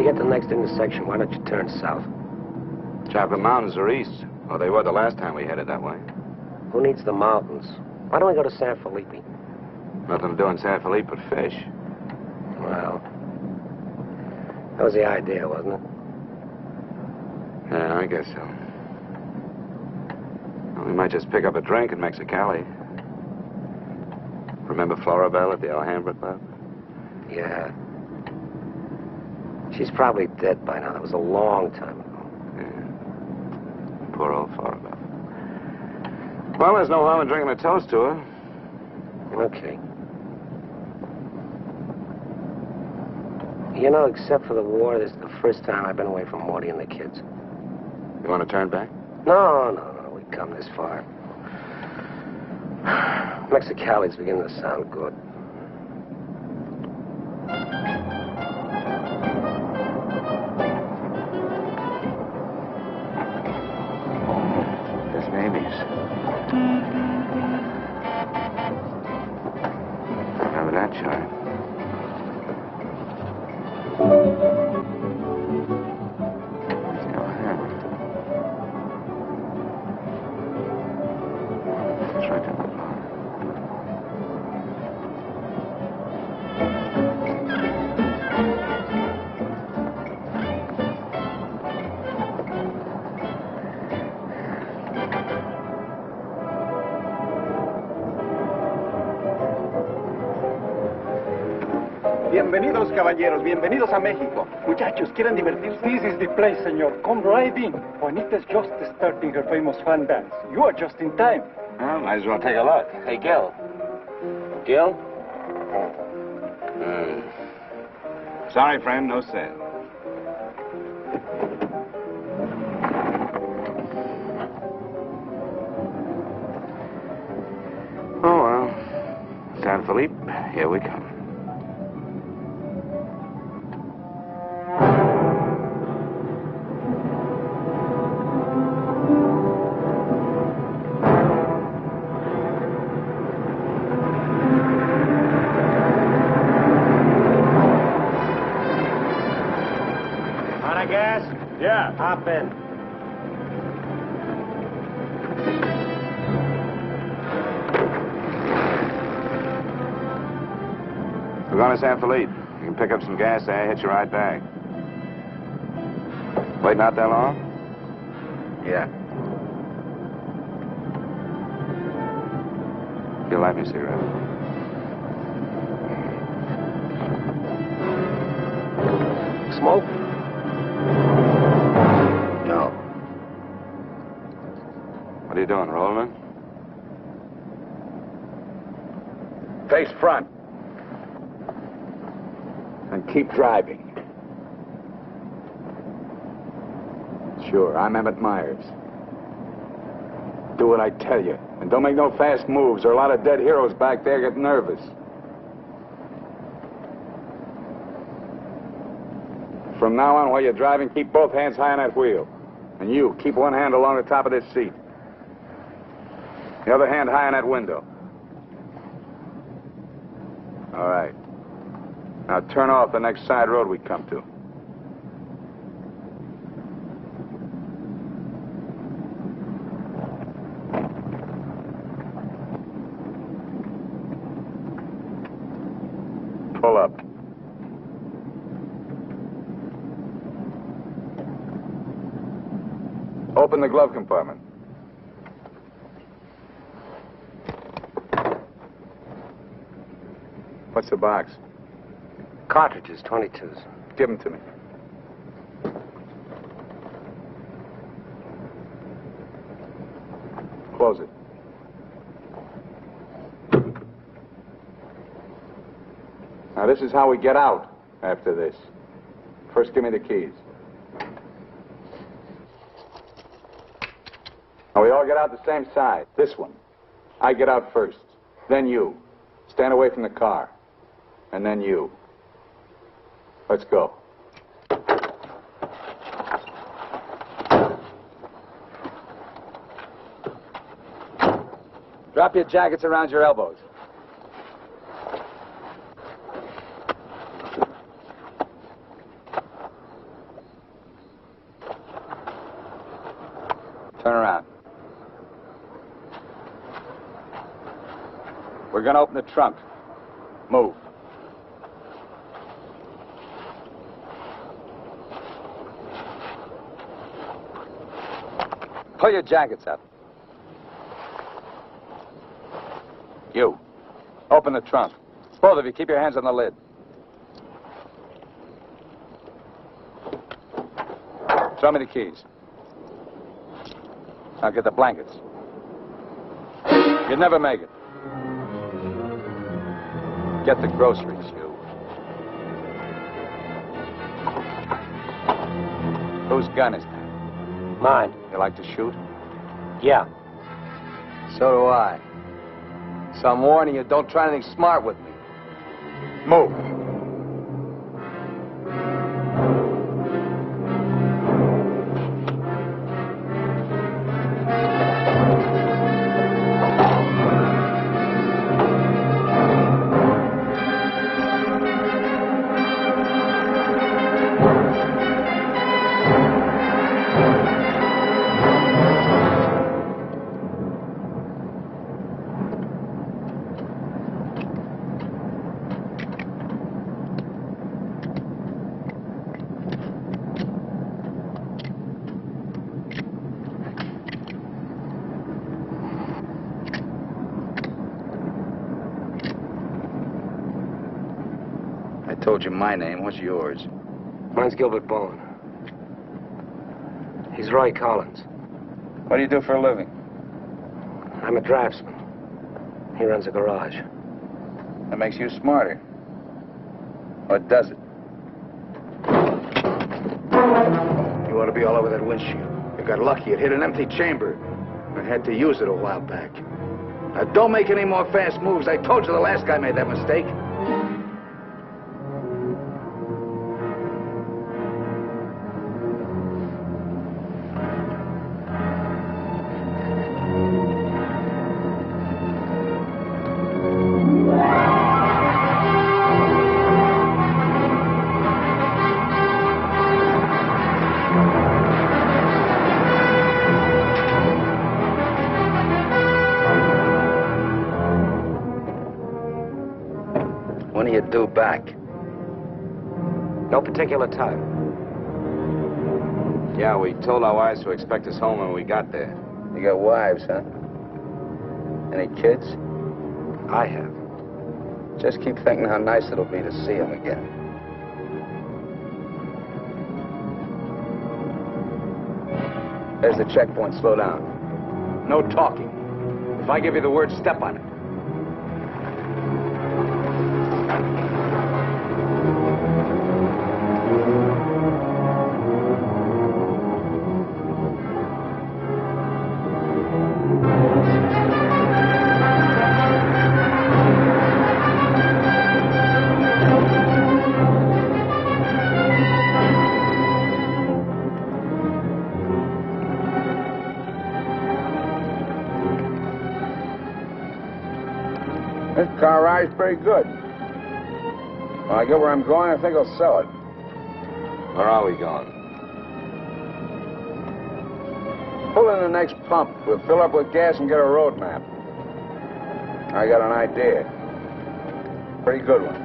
get to the next intersection, why don't you turn south? Chocolate Mountains are east. Well, they were the last time we headed that way. Who needs the mountains? Why don't we go to San Felipe? Nothing to do in San Felipe but fish. Well, that was the idea, wasn't it? Yeah, I guess so. Well, we might just pick up a drink in Mexicali. Remember Floribel at the Alhambra Club? Yeah. She's probably dead by now. That was a long time ago. Yeah. Poor old Floribel. Well, there's no harm in drinking a toast to her. Okay. You know, except for the war, this is the first time I've been away from Morty and the kids. You want to turn back? No. We've come this far. Mexicali's beginning to sound good. There's babies. Remember that child? It's right there. Bienvenidos, caballeros. Bienvenidos a México. Muchachos, ¿quieren divertirse? This is the place, senor. Come right in. Juanita's just starting her famous fan dance. You are just in time. Well, might as well take a look. Hey, Gil. Gil? Sorry, friend, no sale. Oh, well. San Felipe, here we come. Yeah. Hop in. We're going to San Felipe. You can pick up some gas there, hit you right back. Waiting out that long? Yeah. You'll light me a cigarette. Smoke? No. What are you doing, rolling? Face front. And keep driving. Sure, I'm Emmett Myers. Do what I tell you. And don't make no fast moves, or a lot of dead heroes back there get nervous. From now on, while you're driving, keep both hands high on that wheel. And you, keep one hand along the top of this seat. The other hand high on that window. All right. Now turn off the next side road we come to. Pull up. Open the glove compartment. What's the box? Cartridges, 22s. Give them to me. Close it. Now, this is how we get out after this. First, give me the keys. Now, we all get out the same side. This one. I get out first. Then you. Stand away from the car. And then you. Let's go. Drop your jackets around your elbows. We're gonna open the trunk. Move. Pull your jackets up. You. Open the trunk. Both of you, keep your hands on the lid. Show me the keys. Now get the blankets. You'd never make it. Get the groceries, you. Whose gun is that? Mine. You like to shoot? Yeah. So do I. So I'm warning you, don't try anything smart with me. Move. I told you my name. What's yours? Mine's Gilbert Bowen. He's Roy Collins. What do you do for a living? I'm a draftsman. He runs a garage. That makes you smarter. Or does it? You ought to be all over that windshield. You got lucky. It hit an empty chamber. I had to use it a while back. Now, don't make any more fast moves. I told you the last guy made that mistake. When are you due back? No particular time. Yeah, we told our wives to expect us home when we got there. You got wives, huh? Any kids? I have. Just keep thinking how nice it'll be to see them again. There's the checkpoint. Slow down. No talking. If I give you the word, step on it. This car ride's pretty good. When I get where I'm going, I think I'll sell it. Where are we going? Pull in the next pump. We'll fill up with gas and get a road map. I got an idea. Pretty good one.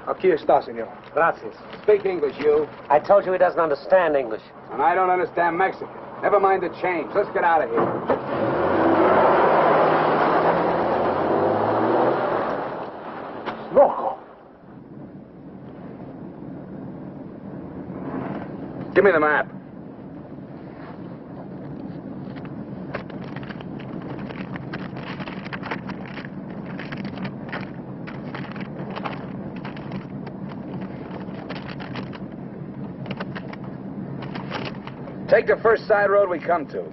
Aquí está, señor. Gracias. Speak English, you. I told you he doesn't understand English. And I don't understand Mexican. Never mind the change. Let's get out of here. Loco. Give me the map. Take the first side road we come to.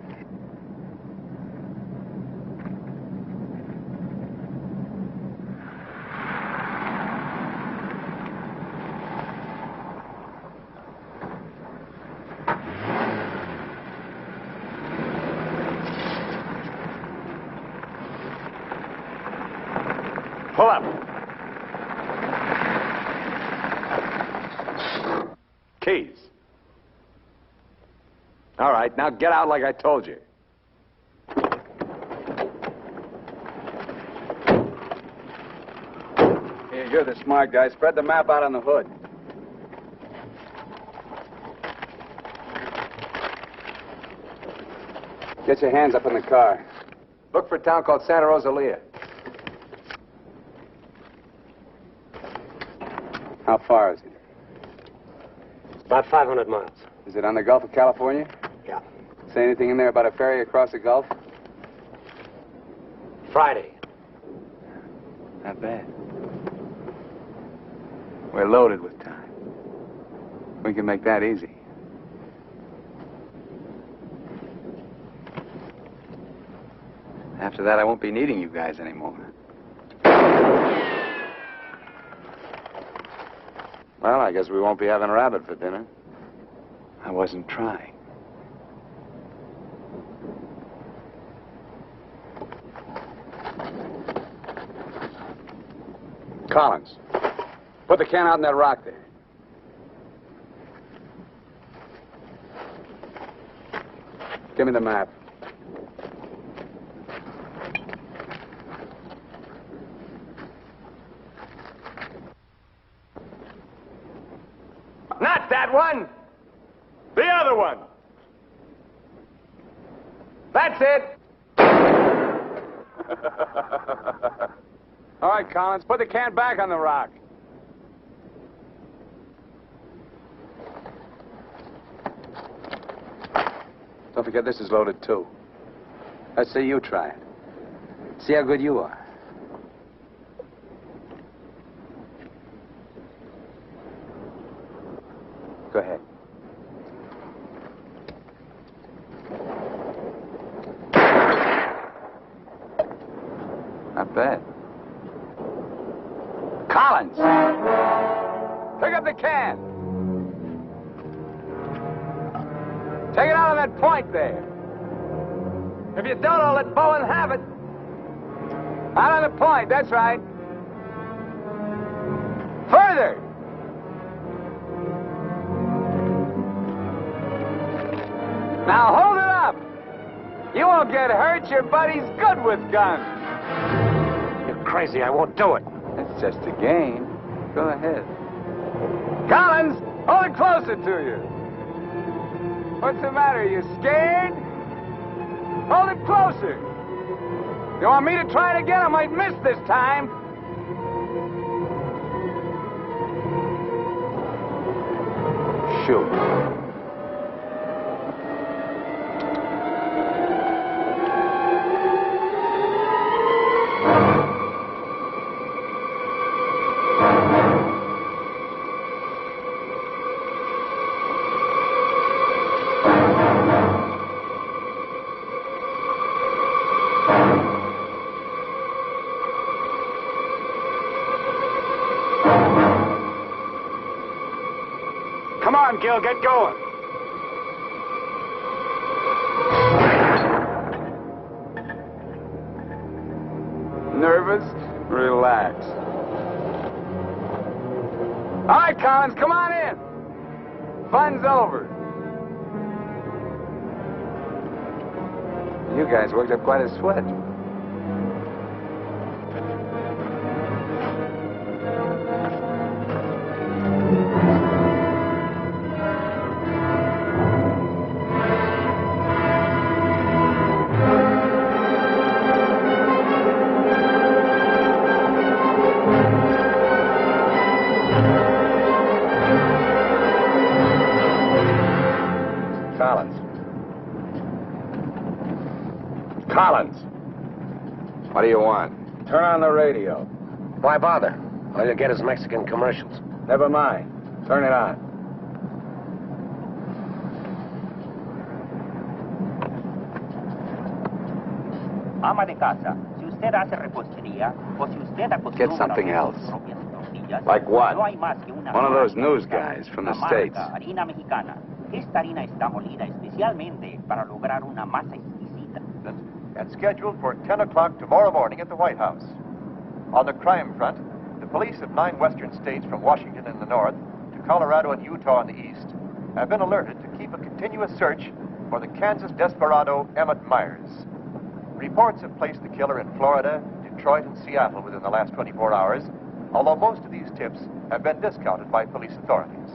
Pull up. Keys. All right, now get out like I told you. Here, you're the smart guy. Spread the map out on the hood. Get your hands up in the car. Look for a town called Santa Rosalia. How far is it? About 500 miles. Is it on the Gulf of California? Yeah. Say anything in there about a ferry across the Gulf? Friday. Not bad. We're loaded with time. We can make that easy. After that, I won't be needing you guys anymore. Well, I guess we won't be having rabbit for dinner. I wasn't trying. Collins, put the can out in that rock there. Give me the map. Not that one! The other one! That's it! All right, Collins, put the can back on the rock. Don't forget this is loaded, too. Let's see you try it. See how good you are. Go ahead. Not bad. Collins! Pick up the can! Take it out of that point there. If you don't, I'll let Bowen have it. Out on the point, that's right. Further! Now hold it up! You won't get hurt, your buddy's good with guns. You're crazy, I won't do it. It's just a game. Go ahead. Collins, hold it closer to you. What's the matter? You scared? Hold it closer. You want me to try it again? I might miss this time. Shoot. Come on, Gil, get going. Nervous? Relax. All right, Collins, come on in. Fun's over. You guys worked up quite a sweat. Collins. What do you want? Turn on the radio. Why bother? All you get is Mexican commercials. Never mind. Turn it on. Ama de casa, si usted hace repostería o si usted acostumbra Get something else. Like what? No hay más que una One of those sola news marca, guys from the la States. marca harina mexicana. Esta harina está molida especialmente para lograr una masa exquisita. That's scheduled for 10 o'clock tomorrow morning at the White House. On the crime front, the police of 9 western states from Washington in the north to Colorado and Utah in the east have been alerted to keep a continuous search for the Kansas desperado Emmett Myers. Reports have placed the killer in Florida, Detroit, and Seattle within the last 24 hours, although most of these tips have been discounted by police authorities.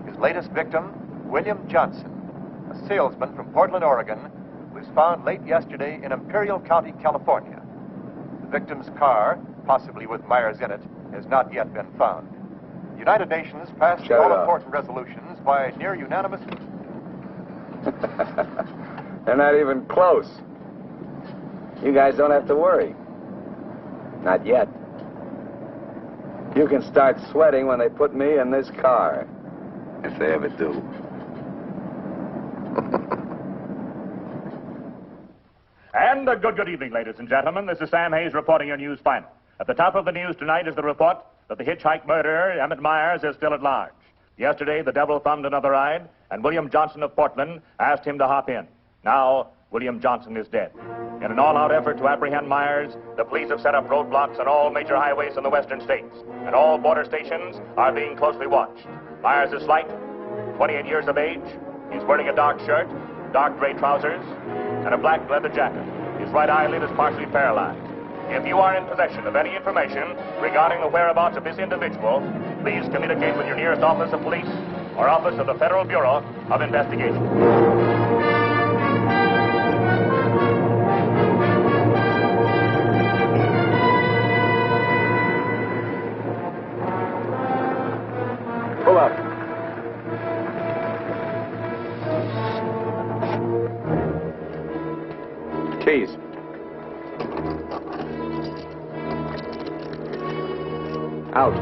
His latest victim, William Johnson, a salesman from Portland, Oregon, was found late yesterday in Imperial County, California. The victim's car, possibly with Myers in it, has not yet been found. The United Nations passed the all-important resolutions by near unanimous... They're not even close. You guys don't have to worry. Not yet. You can start sweating when they put me in this car. If they ever do. And a good evening, ladies and gentlemen. This is Sam Hayes reporting your news final. At the top of the news tonight is the report that the hitchhike murderer, Emmett Myers, is still at large. Yesterday, the devil thumbed another ride, and William Johnson of Portland asked him to hop in. Now, William Johnson is dead. In an all-out effort to apprehend Myers, the police have set up roadblocks on all major highways in the western states, and all border stations are being closely watched. Myers is slight, 28 years of age. He's wearing a dark shirt, dark gray trousers, and a black leather jacket. His right eyelid is partially paralyzed. If you are in possession of any information regarding the whereabouts of this individual, please communicate with your nearest office of police or office of the Federal Bureau of Investigation. Pull up. Keys. Out.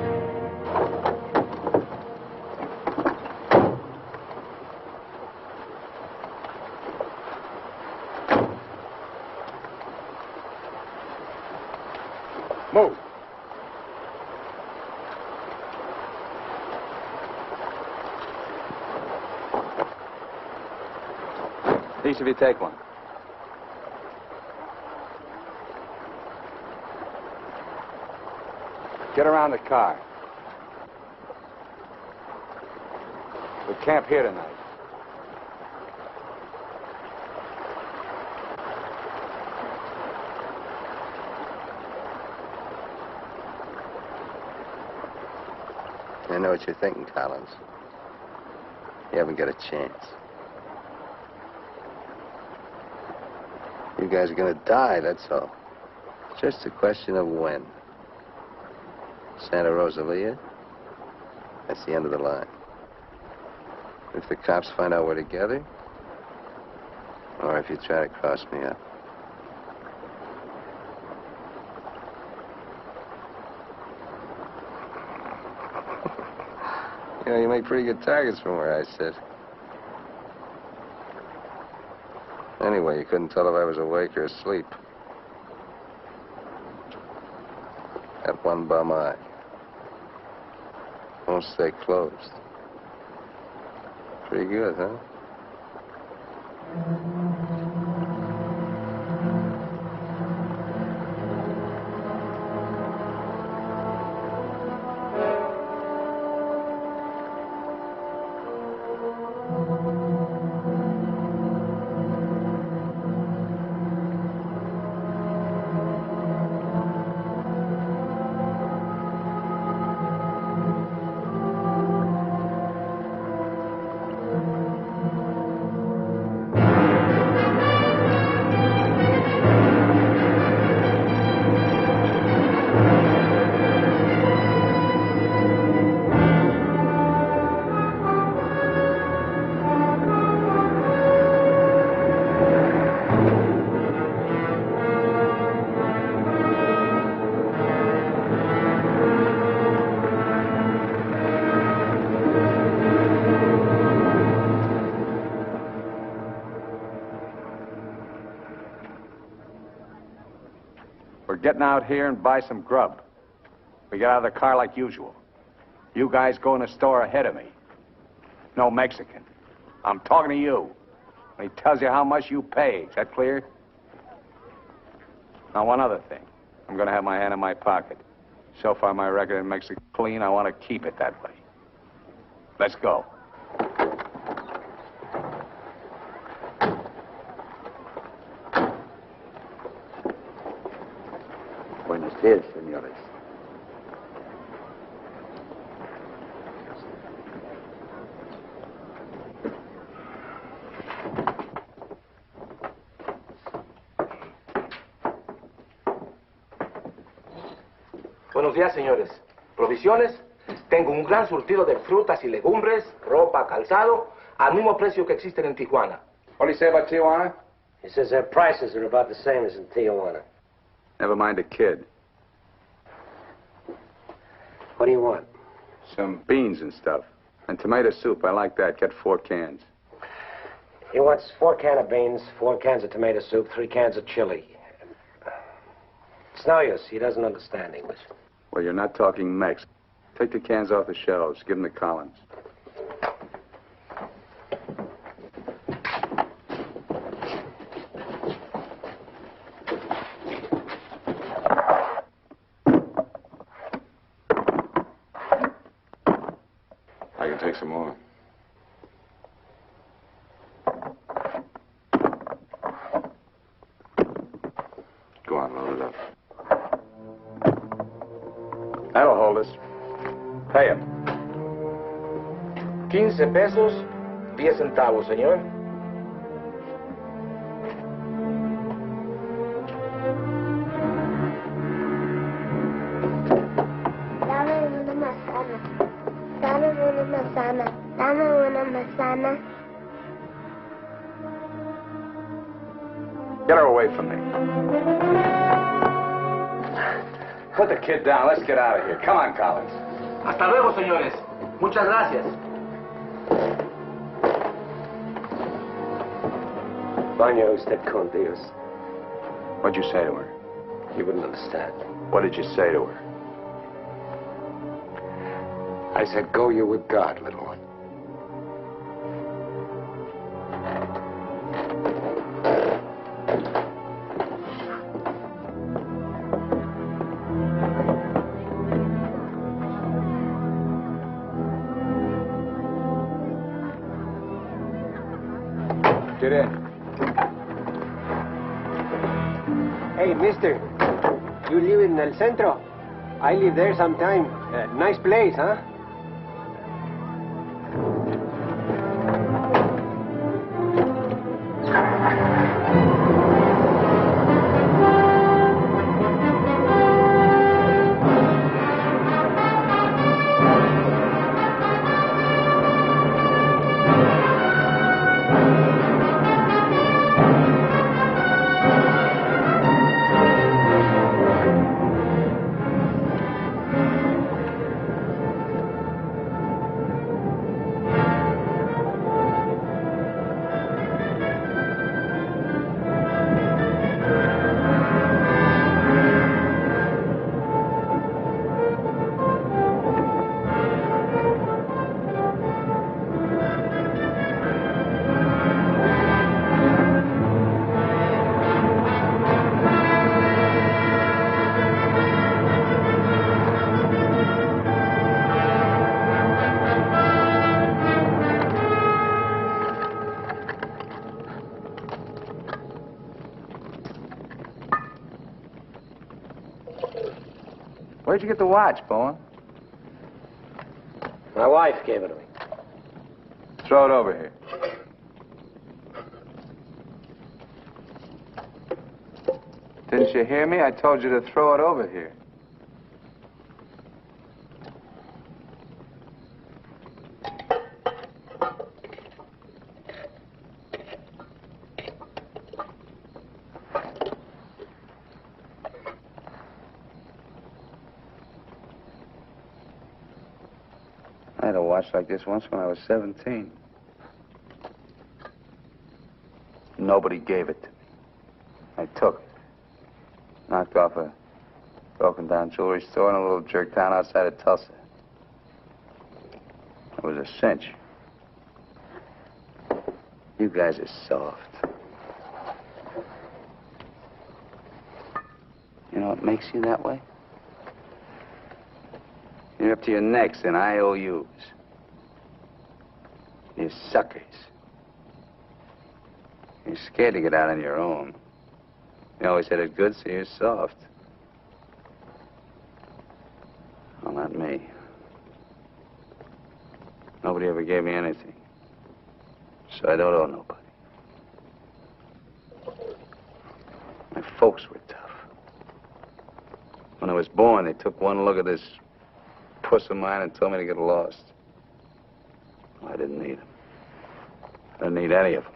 Move. Each of you take one. Get around the car. We camp here tonight. I know what you're thinking, Collins. You haven't got a chance. You guys are gonna die, that's all. It's just a question of when. Santa Rosalia, that's the end of the line. If the cops find out we're together, or if you try to cross me up. You know, you make pretty good targets from where I sit. Anyway, you couldn't tell if I was awake or asleep. Got one bum eye. Won't stay closed. Pretty good, huh? Getting out here and buy some grub. We get out of the car like usual. You guys go in the store ahead of me. No Mexican. I'm talking to you. And he tells you how much you pay. Is that clear? Now, one other thing. I'm going to have my hand in my pocket. So far, my record in Mexico clean. I want to keep it that way. Let's go. Buenos días, señores. Buenos días, señores. ¿Provisiones? Tengo un gran surtido de frutas y legumbres, ropa, calzado, al mismo precio que existen en Tijuana. What do you say about Tijuana? He says their prices are about the same as in Tijuana. Never mind the kid. What do you want? Some beans and stuff. And tomato soup. I like that. Get 4 cans. He wants 4 cans of beans, 4 cans of tomato soup, 3 cans of chili. It's no use. He doesn't understand English. Well, you're not talking Mex. Take the cans off the shelves. Give them to Collins. I can take some more. Go on, load it up. That'll hold us. Pay him. 15 pesos, 10 centavos, señor. Dame una manzana. Dame una manzana. Dame una manzana. Get her away from me. Put the kid down. Let's get out of here. Come on, Collins. Hasta luego, señores. Muchas gracias. Baño usted con Dios. What'd you say to her? He wouldn't understand. What did you say to her? I said, go you with God, little one. Get in. Hey, mister. You live in El Centro? I live there sometime. Nice place, huh? Where'd you get the watch, Bowen? My wife gave it to me. Throw it over here. Didn't you hear me? I told you to throw it over here. I had a watch like this once when I was 17. Nobody gave it to me. I took it. Knocked off a broken-down jewelry store in a little jerk town outside of Tulsa. It was a cinch. You guys are soft. You know, makes you that way? You're up to your necks in IOUs. You suckers. You're scared to get out on your own. You always had it good, so you're soft. Well, not me. Nobody ever gave me anything. So I don't owe nobody. My folks were tough. When I was born, they took one look at this puss of mine and told me to get lost. Well, I didn't need them. I didn't need any of them.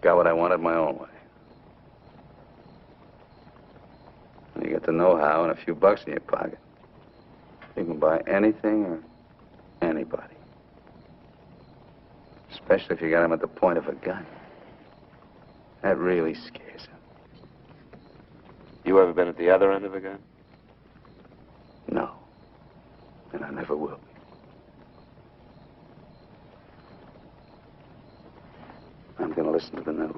Got what I wanted my own way. When you get the know-how and a few bucks in your pocket, you can buy anything or anybody. Especially if you got them at the point of a gun. That really scares them. You ever been at the other end of a gun? No. And I never will be. I'm going to listen to the news.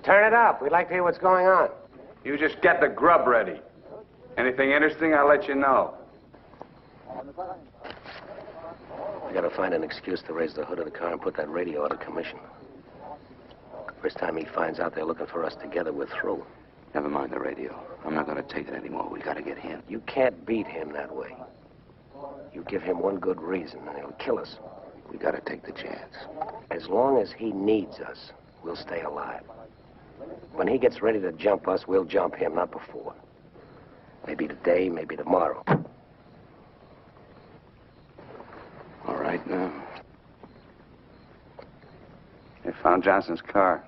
Turn it up. We'd like to hear what's going on. You just get the grub ready. Anything interesting, I'll let you know. I gotta find an excuse to raise the hood of the car and put that radio out of commission. First time he finds out they're looking for us together, we're through. Never mind the radio. I'm not going to take it anymore. We got to get him. You can't beat him that way. You give him one good reason, and he'll kill us. We got to take the chance. As long as he needs us, we'll stay alive. When he gets ready to jump us, we'll jump him, not before. Maybe today, maybe tomorrow. All right, now. They found Johnson's car.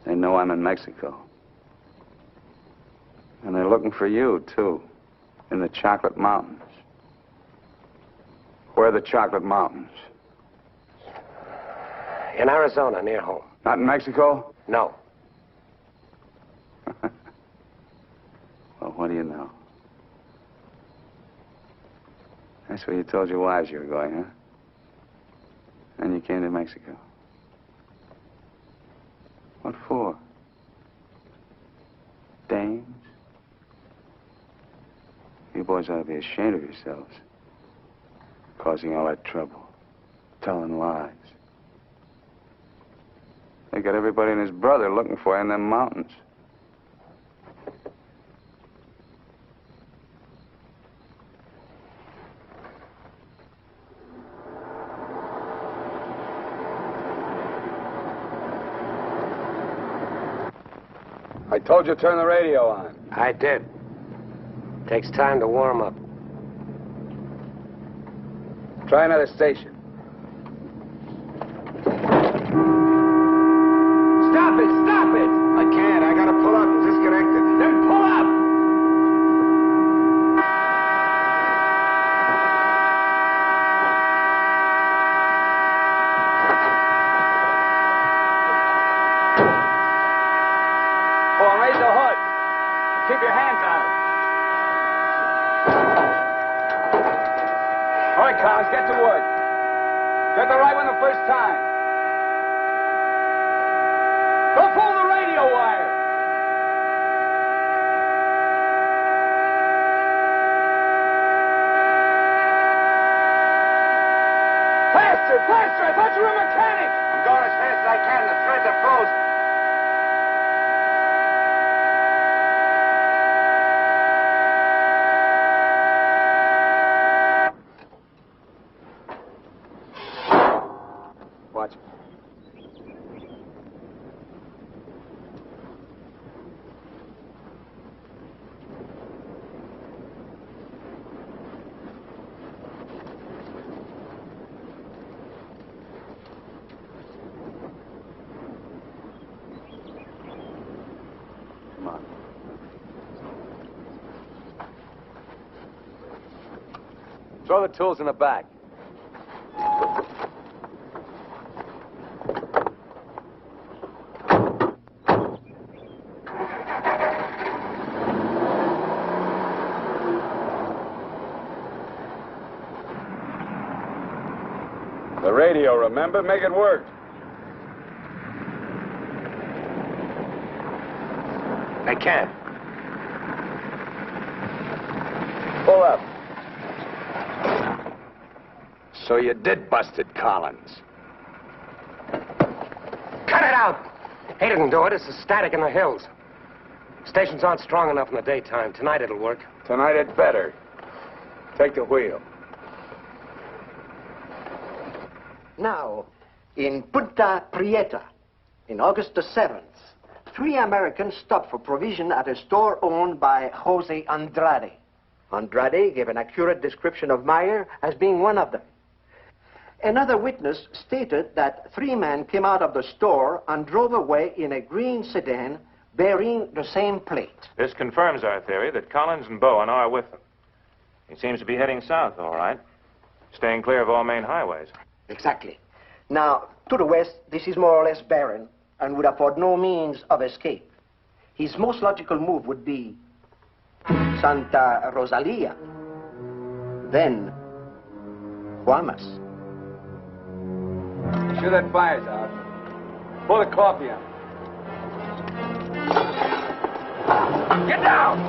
They know I'm in Mexico. And they're looking for you, too, in the Chocolate Mountains. Where are the Chocolate Mountains? In Arizona, near home. Not in Mexico? No. Well, what do you know? That's where you told your wives you were going, huh? And you came to Mexico. What for? Dames? You boys ought to be ashamed of yourselves. Causing all that trouble. Telling lies. They got everybody and his brother looking for you in them mountains. I told you to turn the radio on. I did. Takes time to warm up. Try another station. Stop it! Stop it! I can't. I gotta pull up. It's disconnected. Then pull up! Well, raise the hood. Keep your hands on it. All right, Collins, get to work. Get the right one the first time. Don't pull the radio wire. Faster, faster! I thought you were a mechanic. I'm going as fast as I can. The threads are frozen. Watch it. Come on. Throw the tools in the back. The radio, remember? Make it work. I can't. Pull up. So you did bust it, Collins. Cut it out! He didn't do it. It's the static in the hills. Stations aren't strong enough in the daytime. Tonight it'll work. Tonight it better. Take the wheel. Now, in Punta Prieta, in August the 7th, 3 Americans stopped for provision at a store owned by Jose Andrade. Andrade gave an accurate description of Meyer as being one of them. Another witness stated that 3 men came out of the store and drove away in a green sedan bearing the same plate. This confirms our theory that Collins and Bowen are with them. He seems to be heading south, all right, staying clear of all main highways. Exactly. Now, to the west, this is more or less barren and would afford no means of escape. His most logical move would be Santa Rosalia, then Guaymas. Sure that fire's out. Pull the coffee out. Get down!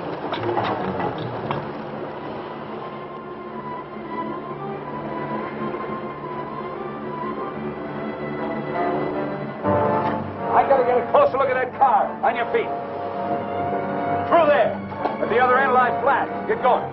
I gotta get a closer look at that car. On your feet. Through there. At the other end, lie flat. Get going.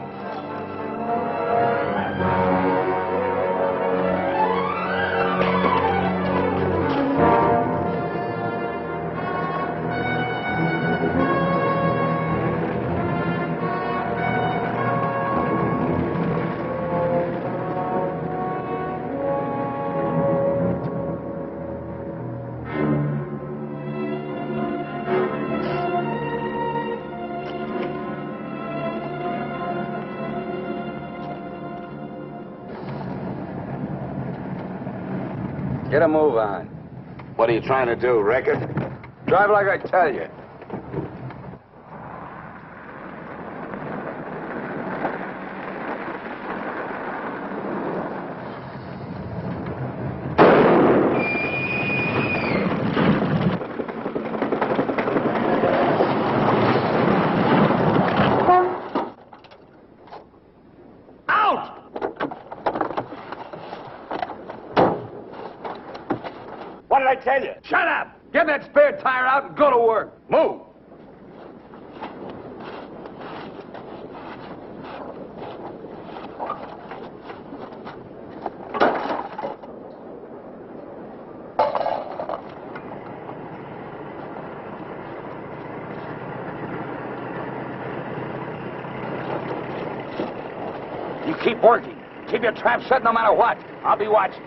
Get a move on. What are you trying to do, wreck it? Drive like I tell you. What did I tell you? Shut up! Get that spare tire out and go to work. Move! You keep working. Keep your trap shut no matter what. I'll be watching.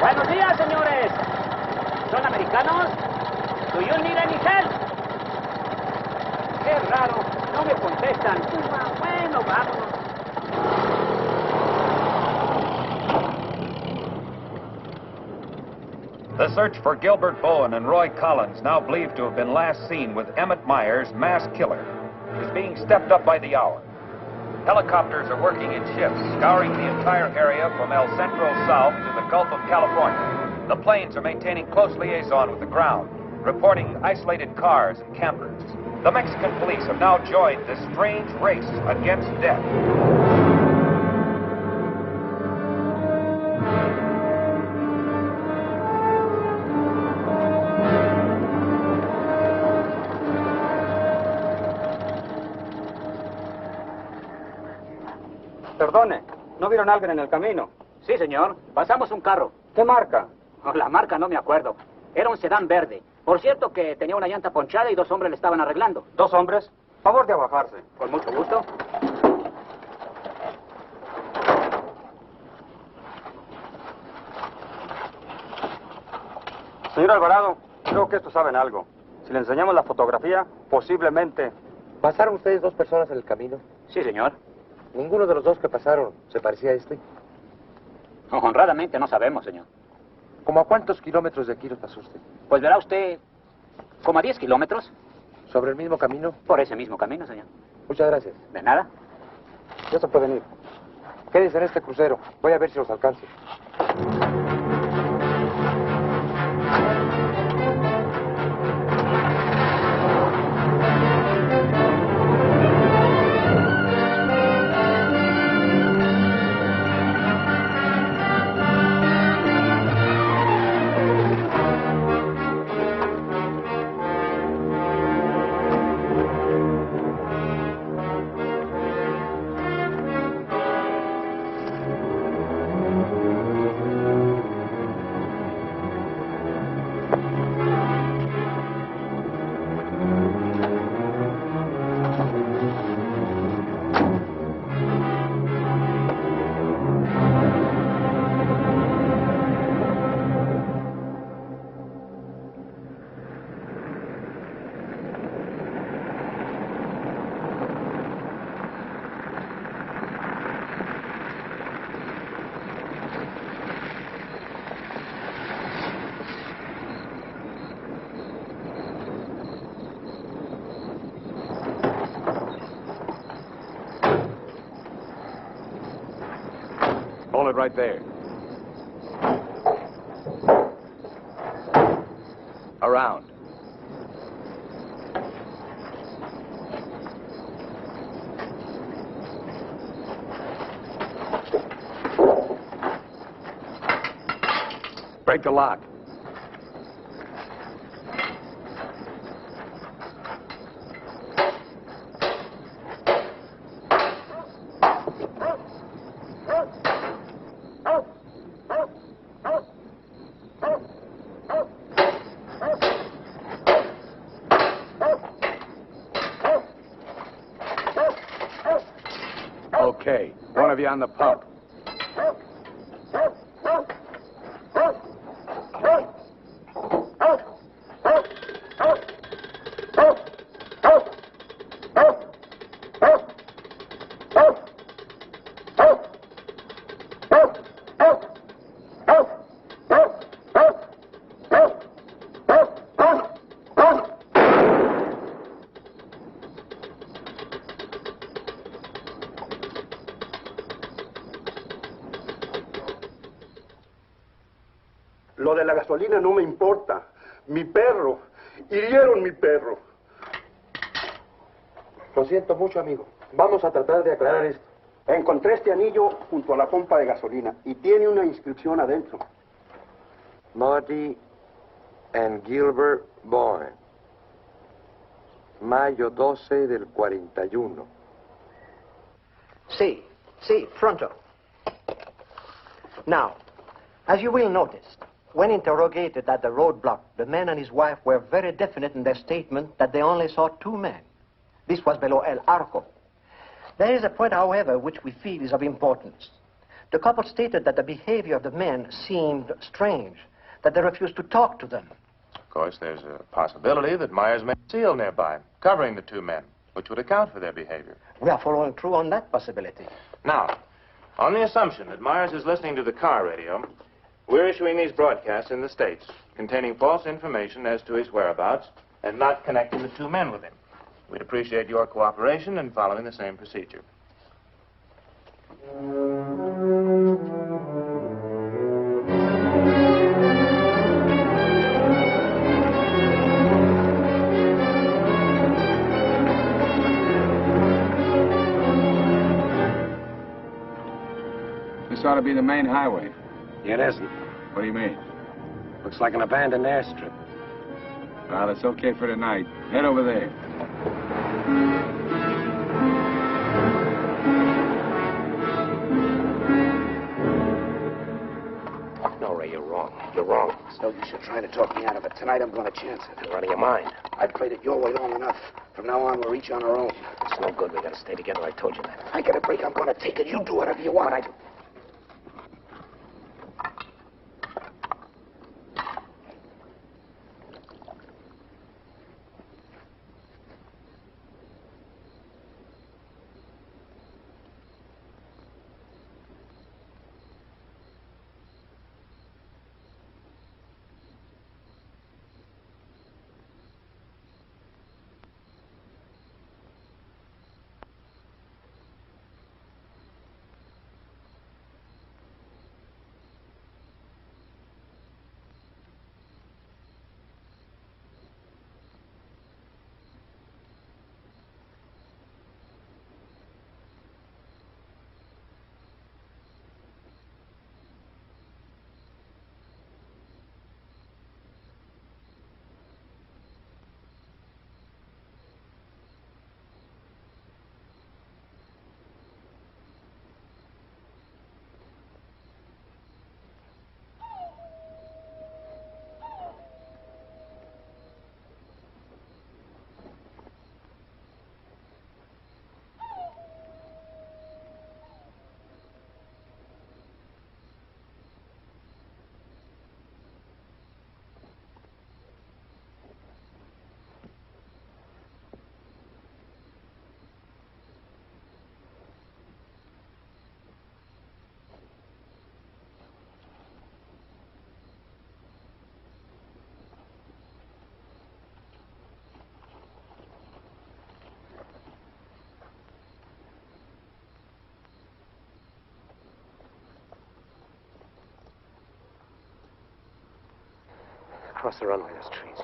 Buenos días, señores. ¿Son americanos? Do you need any help? Qué raro, no me contestan. Bueno, vámonos. The search for Gilbert Bowen and Roy Collins, now believed to have been last seen with Emmett Myers, mass killer, is being stepped up by the hour. Helicopters are working in shifts, scouring the entire area from El Centro south to the Gulf of California. The planes are maintaining close liaison with the ground, reporting isolated cars and campers. The Mexican police have now joined this strange race against death. Perdone, ¿no vieron a alguien en el camino? Sí, señor. Pasamos un carro. ¿Qué marca? La marca no me acuerdo. Era un sedán verde. Por cierto que tenía una llanta ponchada y 2 hombres le estaban arreglando. ¿2 hombres? Favor de abajarse. Con mucho gusto. Señor Alvarado, creo que estos saben algo. Si le enseñamos la fotografía, posiblemente... ¿Pasaron ustedes 2 personas en el camino? Sí, señor. Ninguno de los 2 que pasaron se parecía a este. Honradamente no sabemos, señor. ¿Cómo a cuántos kilómetros de aquí lo pasó usted? Pues verá usted, como a 10 kilómetros. ¿Sobre el mismo camino? Por ese mismo camino, señor. Muchas gracias. De nada. Ya se pueden ir. Quédense en este crucero. Voy a ver si los alcanzo. Hold it right there. Around. Break the lock. Okay, one of you on the pump. Lo de la gasolina no me importa. Mi perro. Hirieron mi perro. Lo siento mucho, amigo. Vamos a tratar de aclarar esto. Encontré este anillo junto a la pompa de gasolina y tiene una inscripción adentro. Marty and Gilbert Bowen. Mayo 12 del 41. Sí, pronto. Now, as you will notice, when interrogated at the roadblock, the man and his wife were very definite in their statement that they only saw two men. This was below El Arco. There is a point, however, which we feel is of importance. The couple stated that the behavior of the men seemed strange, that they refused to talk to them. Of course, there's a possibility that Myers may have a seal nearby, covering the two men, which would account for their behavior. We are following through on that possibility. Now, on the assumption that Myers is listening to the car radio, we're issuing these broadcasts in the States, containing false information as to his whereabouts and not connecting the two men with him. We'd appreciate your cooperation in following the same procedure. This ought to be the main highway. It isn't. What do you mean? Looks like an abandoned airstrip. Well, it's okay for tonight. Head over there. No, Ray, you're wrong. You're wrong. It's no use you trying to talk me out of it. Tonight I'm going to chance it. You're out of your mind. I've played it your way long enough. From now on, we're each on our own. It's no good. We gotta stay together. I told you that. If I get a break, I'm going to take it. You do whatever you want. Cross the runway, those trees.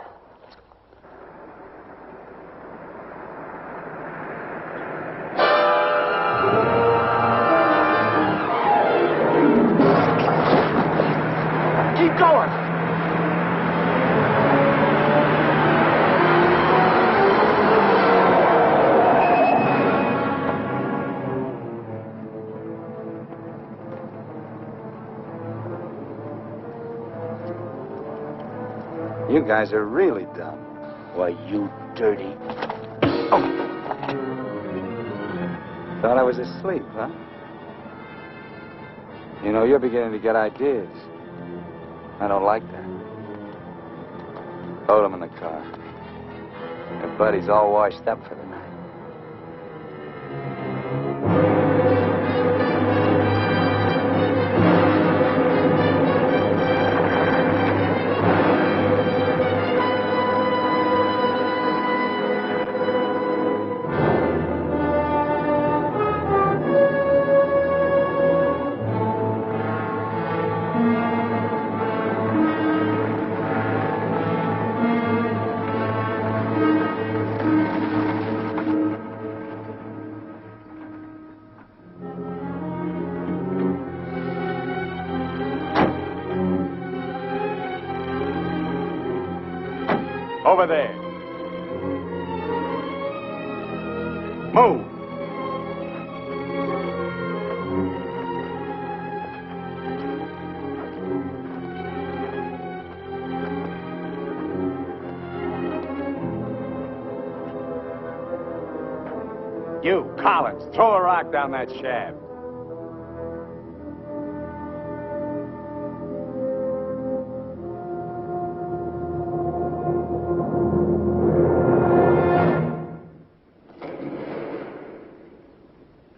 Keep going! You guys are really dumb. Why, you dirty... Thought I was asleep, huh? You know, you're beginning to get ideas. I don't like that. Load him in the car. Your buddy's all washed up for the night. Over there. Move. You, Collins, throw a rock down that shaft.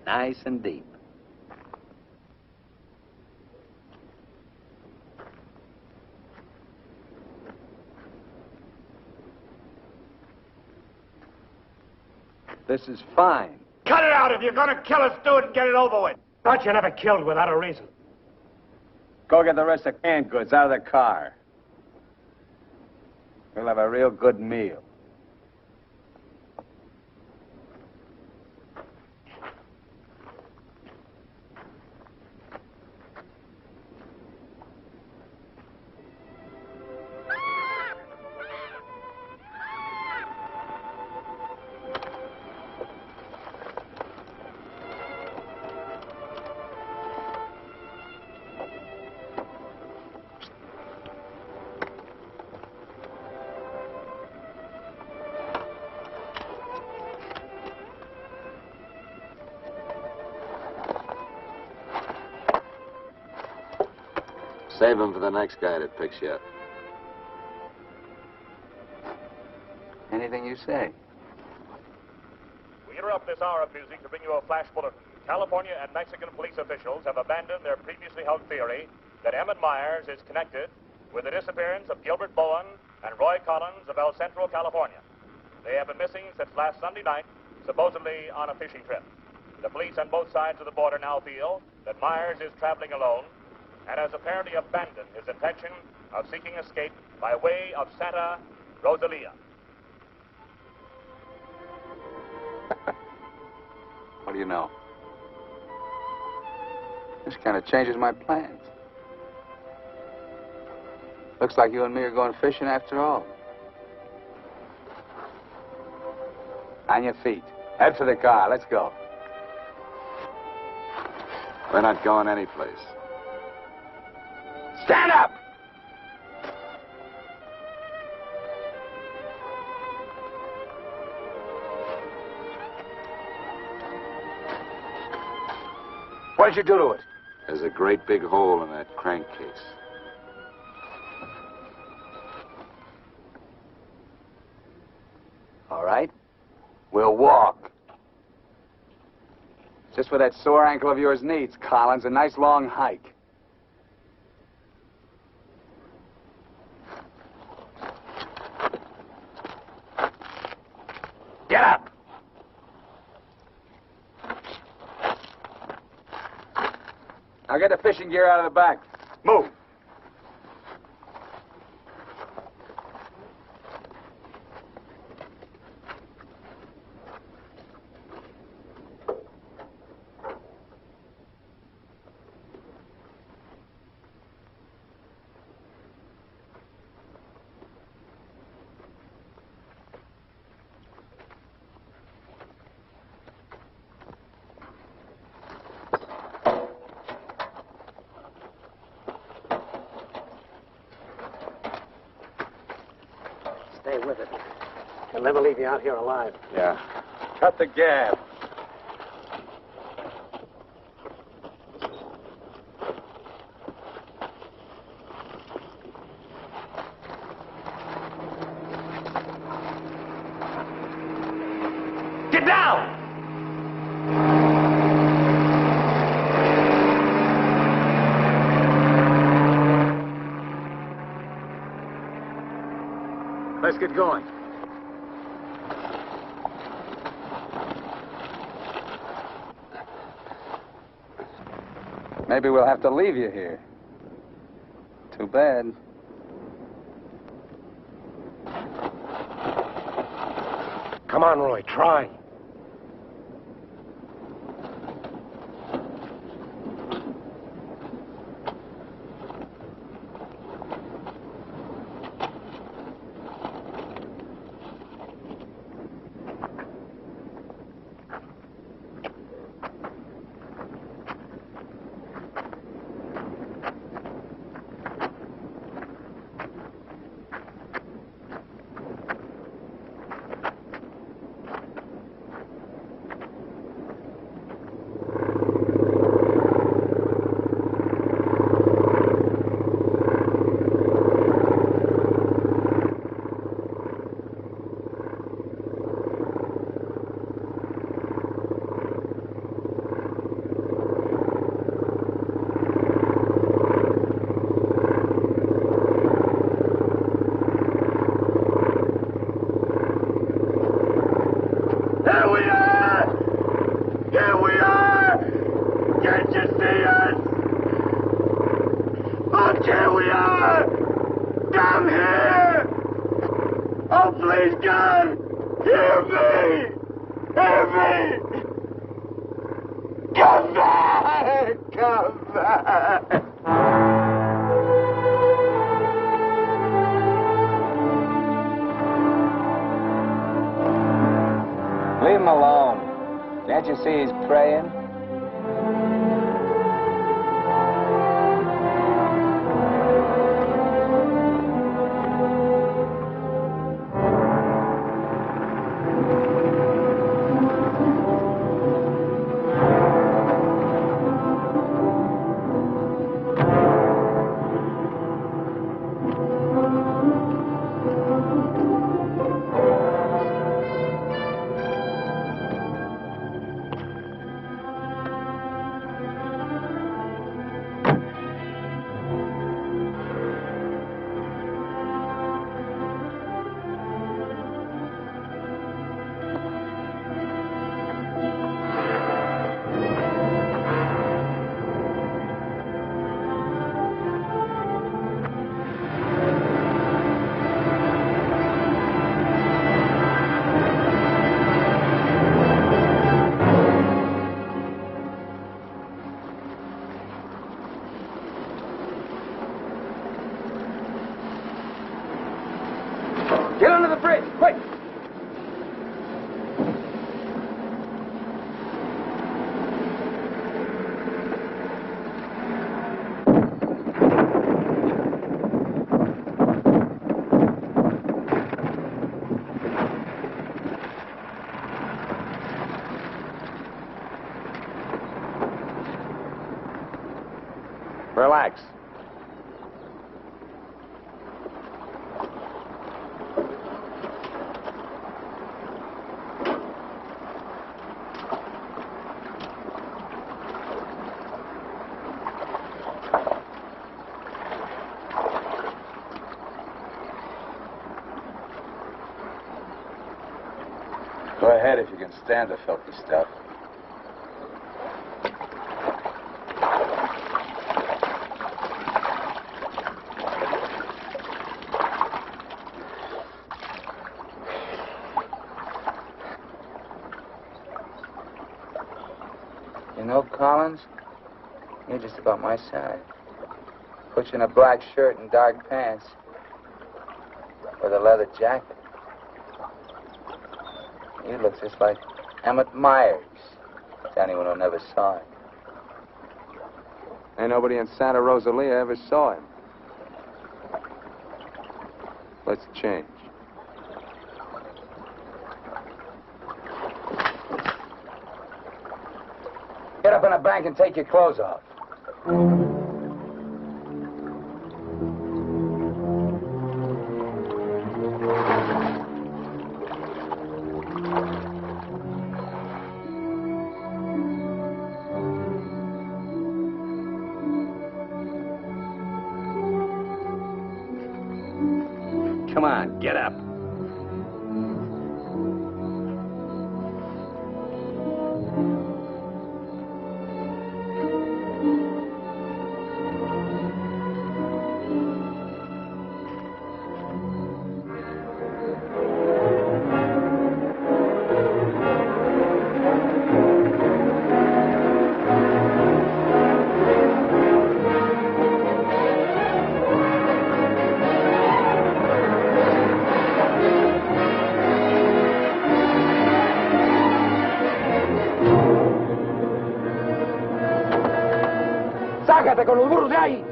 Nice and deep. This is fine. Cut it out. If you're gonna kill us, do it and get it over with. Thought you never killed without a reason. Go get the rest of canned goods out of the car. We'll have a real good meal. Save him for the next guy that picks you up. Anything you say. We interrupt this hour of music to bring you a flash bulletin. California and Mexican police officials have abandoned their previously held theory that Emmett Myers is connected with the disappearance of Gilbert Bowen and Roy Collins of El Centro, California. They have been missing since last Sunday night, supposedly on a fishing trip. The police on both sides of the border now feel that Myers is traveling alone and has apparently abandoned his intention of seeking escape by way of Santa Rosalia. What do you know? This kind of changes my plans. Looks like you and me are going fishing after all. On your feet. Head for the car. Let's go. We're not going anyplace. Stand up! What did you do to it? There's a great big hole in that crankcase. All right. We'll walk. Just what that sore ankle of yours needs, Collins. A nice long hike. Get up! Now get the fishing gear out of the back. Move. Stay with it. He'll never leave you out here alive. Yeah. Cut the gab. Get down! Let's get going. Maybe we'll have to leave you here. Too bad. Come on, Roy, try. Leave him alone. Can't you see he's praying? Get under the bridge, quick! Relax. Go ahead if you can stand the filthy stuff. You know, Collins, you're just about my size. Put you in a black shirt and dark pants with a leather jacket. You look just like Emmett Myers, to anyone who never saw him. Ain't nobody in Santa Rosalia ever saw him. Let's change. Get up in a bank and take your clothes off. Come on, get up. ¡Sácate con los burros de ahí!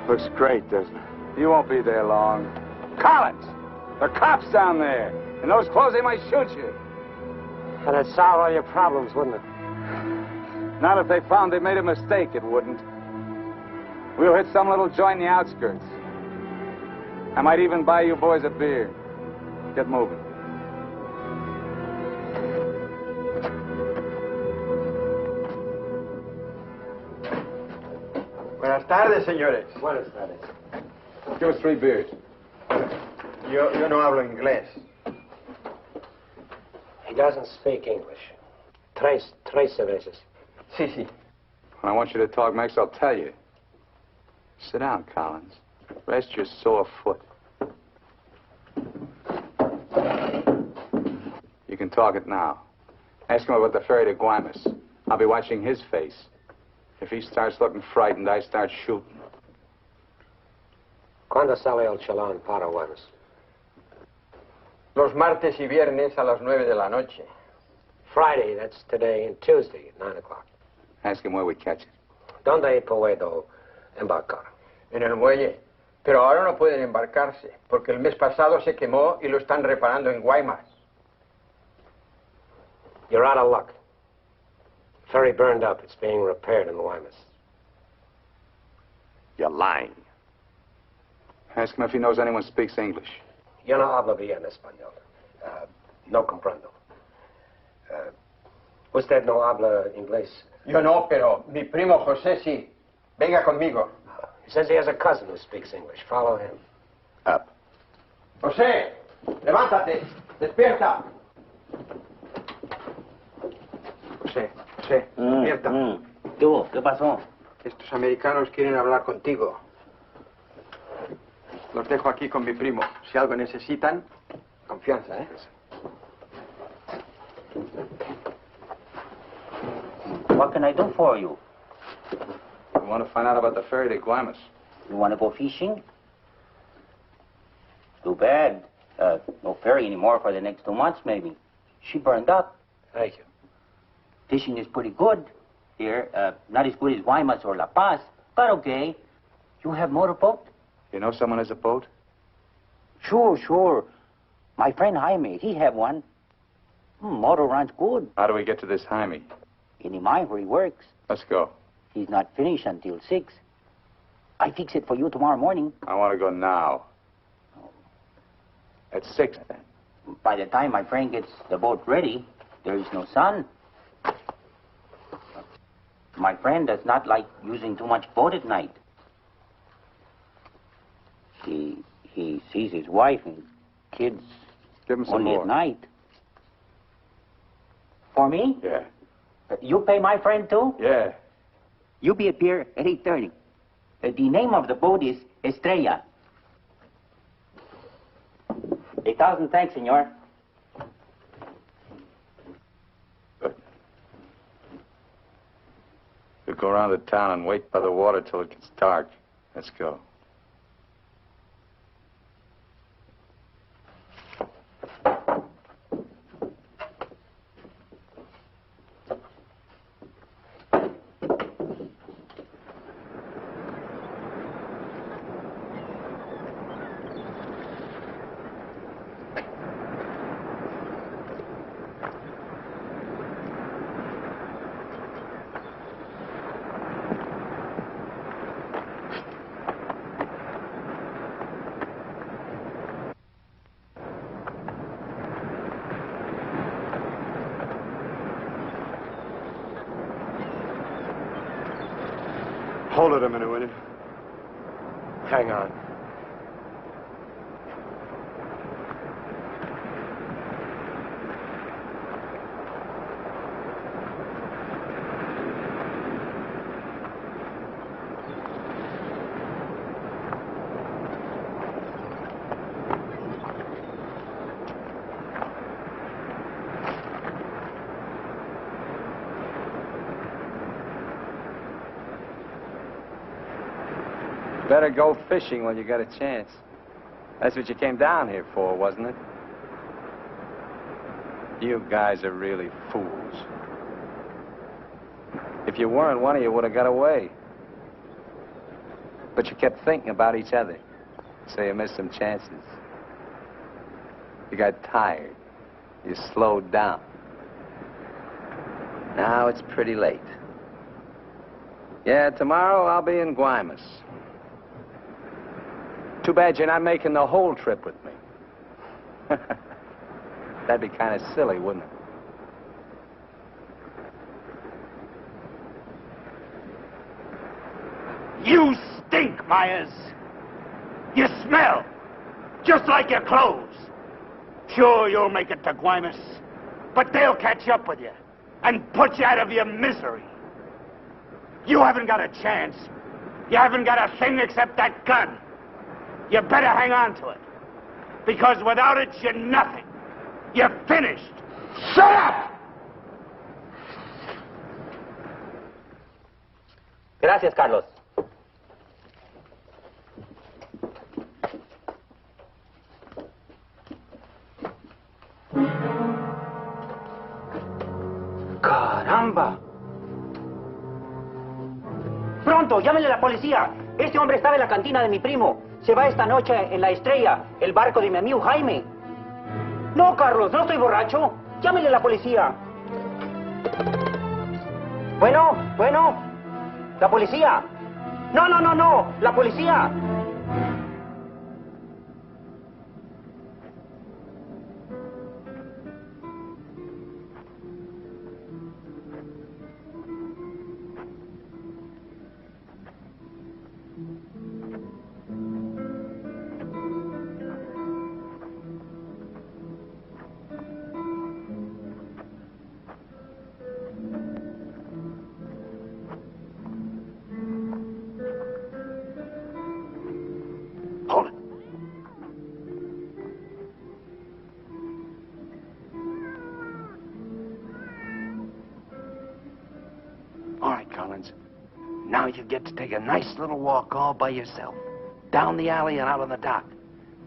Looks great, doesn't it? You won't be there long. Collins! There are cops down there. In those clothes, they might shoot you. That'd solve all your problems, wouldn't it? Not if they found they made a mistake, it wouldn't. We'll hit some little joint in the outskirts. I might even buy you boys a beer. Get moving. Buenas tardes, señores. Buenas tardes. Give us 3 beers. Yo no hablo inglés. He doesn't speak English. Tres veces. Sí, sí. When I want you to talk Mex, I'll tell you. Sit down, Collins. Rest your sore foot. You can talk it now. Ask him about the ferry to Guaymas. I'll be watching his face. If he starts looking frightened, I start shooting. ¿Cuándo sale el chalán para Guaymas? Los martes y viernes a las 9 de la noche. Friday, that's today, and Tuesday at 9 o'clock. Ask him where we catch it. ¿Dónde puedo embarcar? En el muelle. Pero ahora no pueden embarcarse, porque el mes pasado se quemó y lo están reparando en Guaymas. You're out of luck. Ferry burned up. It's being repaired in Guaymas. You're lying. Ask him if he knows anyone speaks English. Yo no hablo bien español. No comprendo. ¿Usted no habla inglés? Yo no, pero mi primo José sí. Venga conmigo. He says he has a cousin who speaks English. Follow him. Up. José, levántate. Despierta. José, despierta. ¿Qué hubo? ¿Qué pasó? Estos americanos quieren hablar contigo. Los dejo aquí con mi primo. Si algo necesitan, confianza, ¿eh? What can I do for you? We want to find out about the ferry to Guaymas. You want to go fishing? Too bad. No ferry anymore for the next 2 months, maybe. She burned up. Thank you. Fishing is pretty good here. Not as good as Guaymas or La Paz, but okay. You have motorboat? You know someone has a boat? Sure. My friend Jaime, he have one. Motor runs good. How do we get to this Jaime? In the mine where he works. Let's go. He's not finished until 6. I fix it for you tomorrow morning. I want to go now. At 6, then. By the time my friend gets the boat ready, there is no sun. My friend does not like using too much boat at night. He sees his wife and kids Give him some only more. at night. For me? Yeah. You pay my friend too? Yeah. You be at pier at 8:30. The name of the boat is Estrella. 1,000 thanks, senor. Good. We'll go around the town and wait by the water till it gets dark. Let's go. Hold it a minute, will you? Hang on. Better go fishing when you got a chance. That's what you came down here for, wasn't it? You guys are really fools. If you weren't, one of you would have got away. But you kept thinking about each other, so you missed some chances. You got tired. You slowed down. Now it's pretty late. Yeah, tomorrow I'll be in Guaymas. Too bad you're not making the whole trip with me. That'd be kind of silly, wouldn't it? You stink, Myers. You smell, just like your clothes. Sure, you'll make it to Guaymas, but they'll catch up with you and put you out of your misery. You haven't got a chance. You haven't got a thing except that gun. You better hang on to it, because without it, you're nothing. You're finished. Shut up! Gracias, Carlos. ¡Caramba! ¡Pronto, llámenle a la policía! Este hombre estaba en la cantina de mi primo. Se va esta noche en la Estrella, el barco de mi amigo Jaime. No, Carlos, no estoy borracho. Llámenle a la policía. Bueno, la policía. No, la policía. All right, Collins. Now you get to take a nice little walk all by yourself. Down the alley and out on the dock.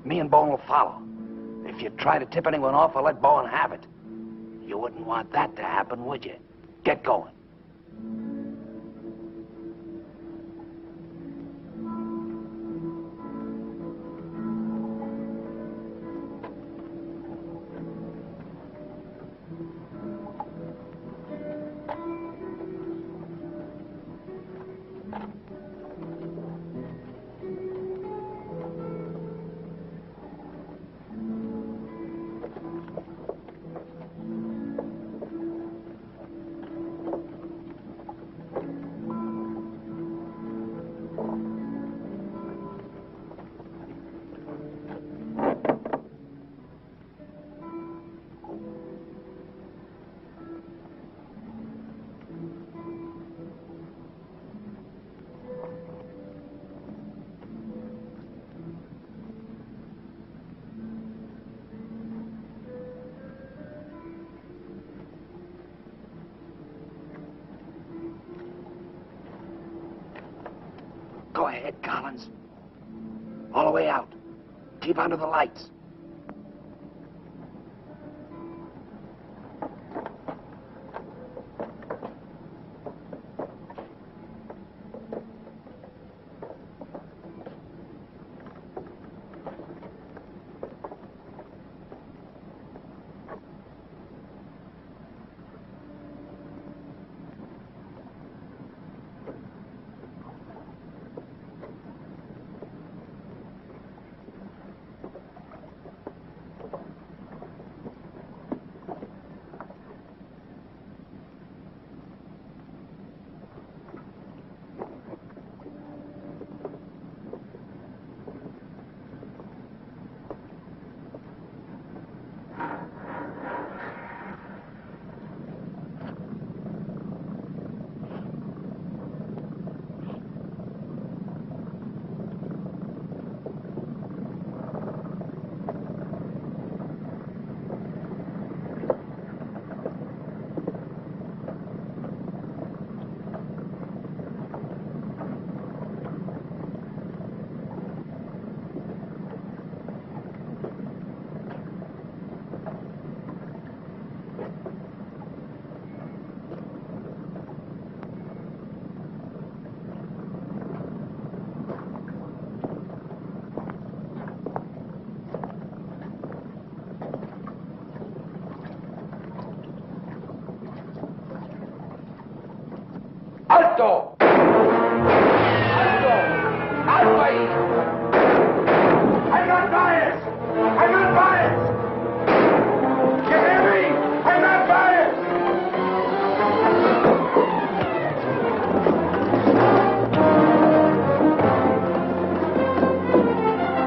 Me and Bowen will follow. If you try to tip anyone off, I'll let Bowen have it. You wouldn't want that to happen, would you? Get going. ahead, Collins. All the way out. Keep under the lights. ¡Alto! ¡Alto! ¡Alto ahí! I'm not biased! I'm not biased! You hear me? I'm not biased!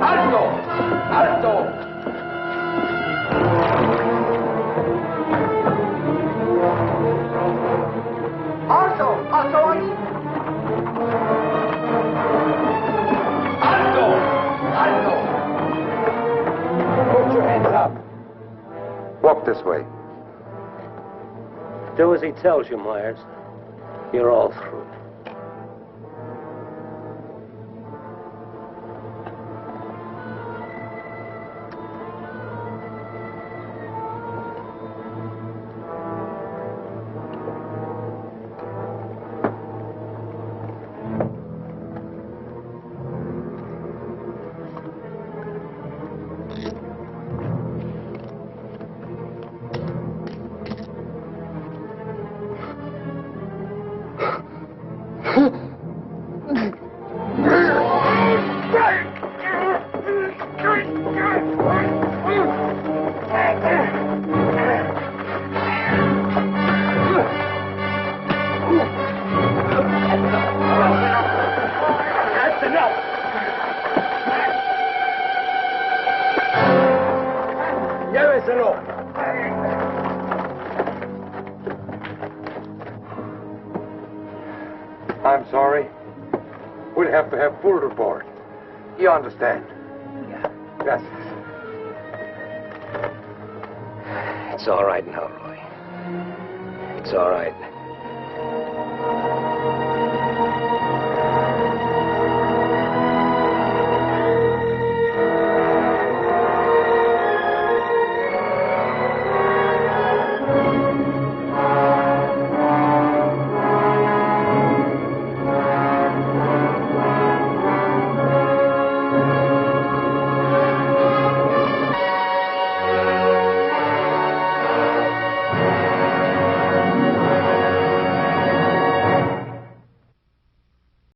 ¡Alto! ¡Alto! Alto ahí! ¡Alto! ¡Alto! Put your hands up. Walk this way. Do as he tells you, Myers. You're all through. That's enough! Lléveselo. I'm sorry. We'll have to have full report. You understand? Yeah. Yes. It's all right now, Roy. It's all right.